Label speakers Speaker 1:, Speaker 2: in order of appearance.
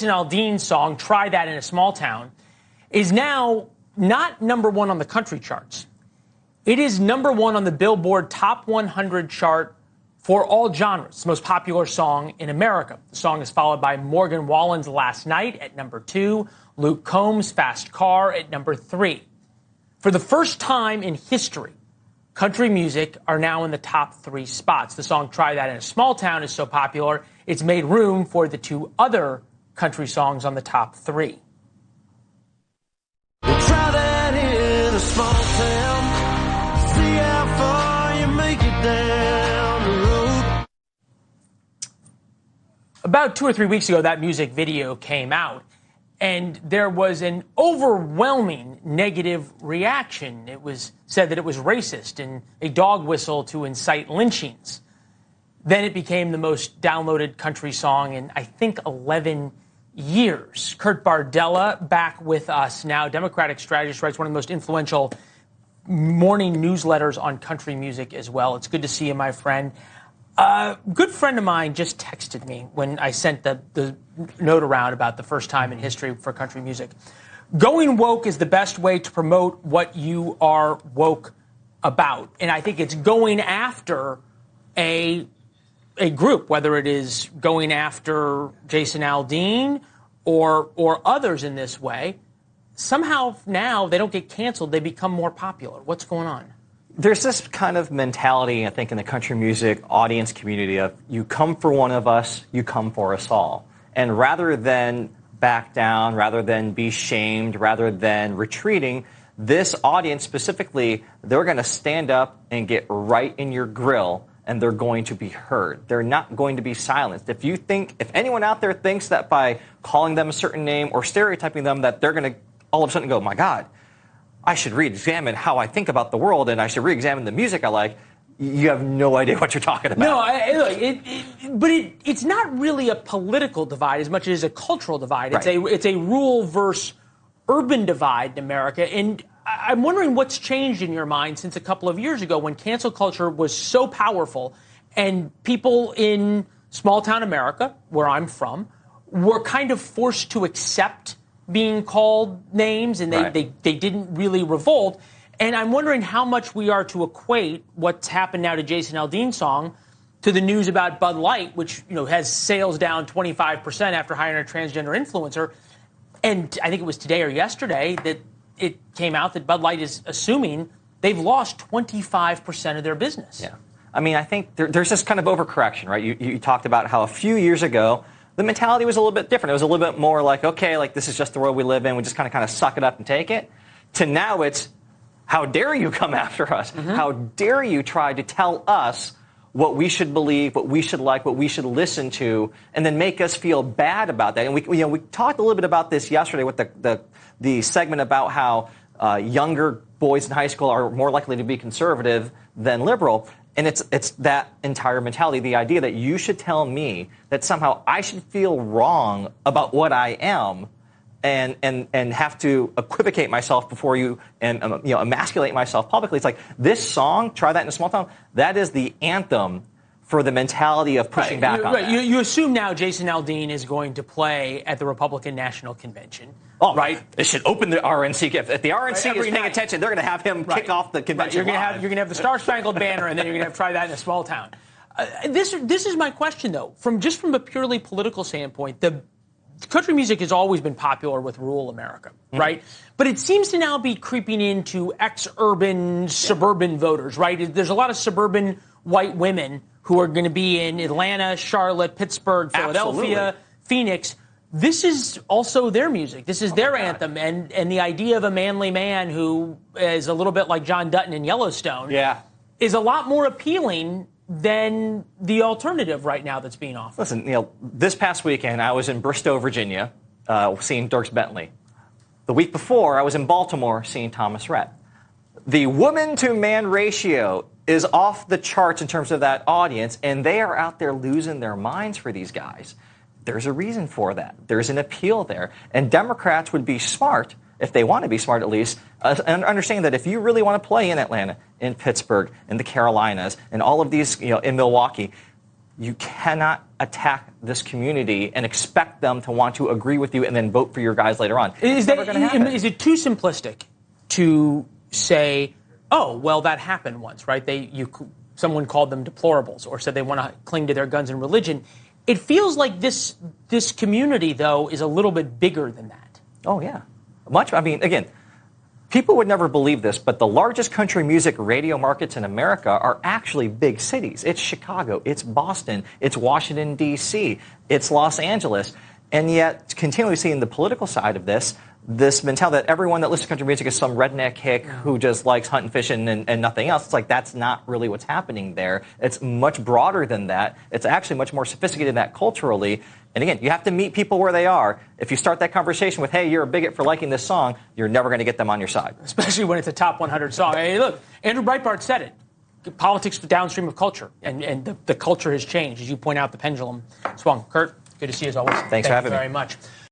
Speaker 1: Aldean's song, Try That in a Small Town, is now not #1 on the country charts. It is #1 on the Billboard Top 100 chart for all genres. It's the most popular song in America. The song is followed by Morgan Wallen's Last Night at #2, Luke Combs' Fast Car at #3. For the first time in history, country music are now in the top 3 spots. The song Try That in a Small Town is so popular, it's made room for the 2 other country songs on the top 3.
Speaker 2: Try that in a small town, see how far you make it down the road.
Speaker 1: About 2 or 3 weeks ago, that music video came out, and there was an overwhelming negative reaction. It was said that it was racist and a dog whistle to incite lynchings. Then it became the most downloaded country song in, I think, 11 years. Kurt Bardella, back with us now, Democratic strategist, writes one of the most influential morning newsletters on country music as well. It's good to see you, my friend. A good friend of mine just texted me when I sent the note around about the first time in history for country music. Going woke is the best way to promote what you are woke about. And I think it's going after a group, whether it is going after Jason Aldean or others in this way. Somehow now they don't get canceled, they become more popular. What's going on?
Speaker 3: There's this kind of mentality, I think, in the country music audience community of you come for one of us, you come for us all. And rather than back down, rather than be shamed, rather than retreating, this audience specifically, they're going to stand up and get right in your grill, and they're going to be heard. They're not going to be silenced. If anyone out there thinks that by calling them a certain name or stereotyping them that they're going to all of a sudden go, my God, I should re-examine how I think about the world and I should re-examine the music I like, you have no idea what you're talking about.
Speaker 1: No, but it's not really a political divide as much as a cultural divide. Right. It's a rural versus urban divide in America. And I'm wondering what's changed in your mind since a couple of years ago when cancel culture was so powerful and people in small town America, where I'm from, were kind of forced to accept being called names, and they didn't really revolt. And I'm wondering how much we are to equate what's happened now to Jason Aldean's song to the news about Bud Light, which has sales down 25% after hiring a transgender influencer. And I think it was today or yesterday that it came out that Bud Light is assuming they've lost 25% of their business.
Speaker 3: Yeah. I mean, I think there's this kind of overcorrection, right? You talked about how a few years ago, the mentality was a little bit different. It was a little bit more like, okay, like this is just the world we live in. We just kind of suck it up and take it. To now it's, how dare you come after us? Mm-hmm. How dare you try to tell us what we should believe, what we should like, what we should listen to, and then make us feel bad about that. And we talked a little bit about this yesterday with the segment about how younger boys in high school are more likely to be conservative than liberal. And it's that entire mentality, the idea that you should tell me that somehow I should feel wrong about what I am and have to equivocate myself before you and emasculate myself publicly. It's like this song, Try That in a Small Town, that is the anthem for the mentality of pushing back on that.
Speaker 1: You assume now Jason Aldean is going to play at the Republican National Convention.
Speaker 3: Oh, right. They should open the RNC. If the RNC is paying attention, they're going to have him kick off the convention.
Speaker 1: You're going to have the Star Spangled Banner, and then you're going to have Try That in a Small Town. This is my question, though. From a purely political standpoint, the country music has always been popular with rural America, right? But it seems to now be creeping into ex-urban, suburban voters, right? There's a lot of suburban white women who are going to be in Atlanta, Charlotte, Pittsburgh, Philadelphia, Phoenix. This is also their music. This is their anthem. And the idea of a manly man who is a little bit like John Dutton in Yellowstone is a lot more appealing than the alternative right now that's being offered.
Speaker 3: Listen, this past weekend I was in Bristow, Virginia, seeing Dierks Bentley. The week before I was in Baltimore seeing Thomas Rhett. The woman-to-man ratio is off the charts in terms of that audience, and they are out there losing their minds for these guys. There's a reason for that. There's an appeal there. And Democrats would be smart, if they want to be smart at least, and understand that if you really want to play in Atlanta, in Pittsburgh, in the Carolinas, and all of these, in Milwaukee, you cannot attack this community and expect them to want to agree with you and then vote for your guys later on.
Speaker 1: Is it too simplistic to say, oh, well, that happened once, right? Someone called them deplorables or said they want to cling to their guns and religion. It feels like this community, though, is a little bit bigger than that.
Speaker 3: Oh, yeah. I mean, again, people would never believe this, but the largest country music radio markets in America are actually big cities. It's Chicago, it's Boston, it's Washington, D.C., it's Los Angeles. And yet, continually seeing the political side of this mentality that everyone that listens to country music is some redneck hick who just likes hunting, fishing, and nothing else. It's like that's not really what's happening there. It's much broader than that. It's actually much more sophisticated than that culturally. And again, you have to meet people where they are. If you start that conversation with, hey, you're a bigot for liking this song, you're never going to get them on your side.
Speaker 1: Especially when it's a top 100 song. Hey, look, Andrew Breitbart said it. Politics is downstream of culture, and the culture has changed. As you point out, the pendulum swung. Kurt, good to see you as always.
Speaker 3: Thanks for having me.
Speaker 1: Thank you very much.